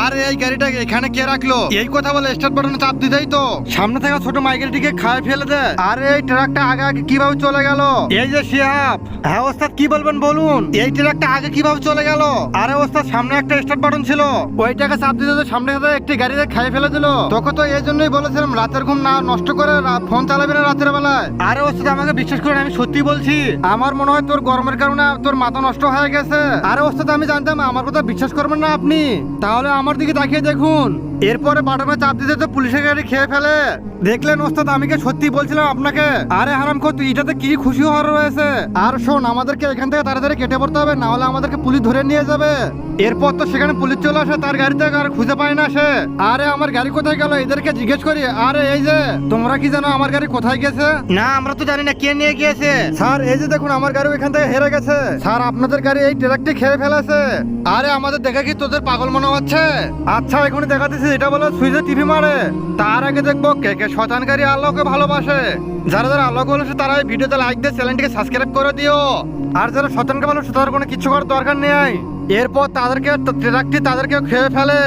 আরে এই গাড়িটা এখানে কে রাখলো? এই কথা বলে স্টার্ট বাটনে চাপ দিতেই তো সামনে থাকা ছোট মাইকেলটিকে খায় ফেলে দেয়। আরে এই ট্রাকটা আগে আগে কিভাবে চলে গেল? এই যে শিহাব, হ্যাঁ ওস্তাদ কি বলবেন বলুন। এই ট্রাকটা আগে কিভাবে চলে গেল? আরে ওস্তাদ সামনে একটা স্টার্ট বাটন ছিল, ওইটাকে চাপ দিতে তো সামনে থেকে একটি গাড়িতে খাই ফেলে দিল। তোকে তো এই জন্যই বলেছিলাম রাতের ঘুম না নষ্ট করে ফোন চালাবি না রাতের বেলায়। আরে ওস্তাদ আমাকে বিশ্বাস করেন, আমি সত্যি বলছি। আমার মনে হয় তোর গরমের কারণে তোর মাথা নষ্ট হয়ে গেছে। আরে ওস্তাদ আমি জানতাম আমার কথা বিশ্বাস করবেন না আপনি, তাহলে আমার দিকে তাকিয়ে দেখুন। এরপরে বাটনে চাপ দিতে তো পুলিশের গাড়ি খেয়ে ফেলে। দেখলেন ওস্তাদ আমি কি সত্যি বলছিলাম আপনাকে? আরে হারামখোর তুই এটাতে কি খুশি হওয়ার রয়েছে? আর শোন, আমাদেরকে এখান থেকে তাড়াতাড়ি কেটে পড়তে হবে, না হলে আমাদেরকে পুলিশ ধরে নিয়ে যাবে। এরপর তো সেখানে পুলিশ চলে আসে, তার গাড়িতে আর খুঁজে পায় না সে। আরে আমার গাড়ি কোথায় গেল এদেরকে জিজ্ঞেস করি। আরে এই যে তোমরা কি জানো আমার গাড়ি কোথায় গেছে? না আমরা তো জানি না, কে নিয়ে গিয়েছে? স্যার এই যে দেখুন আমার গাড়ি এখান থেকে হেরে গেছে। স্যার আপনাদের গাড়ি এই ট্রাকটি খেয়ে ফেলেছে। আরে আমাদের দেখে কি তোদের পাগল মনে হচ্ছে? আচ্ছা এখনই দেখাতেছি, এটা বলে সুইচে টিভি মারে। তার আগে দেখবো কে কে শয়তানকারী আল্লাহকে ভালোবাসে। যারা যারা আল্লাহকে ভালোবাসে তারা এই ভিডিওতে লাইক দিয়ে চ্যানেলটিকে সাবস্ক্রাইব করে দিও। আর যারা শয়তানকে ভালোবাসে তাদের কোনো কিছু করার দরকার নেই। এরপর তাদেরকে ট্রাকটি তাদেরকে খেয়ে ফেলে।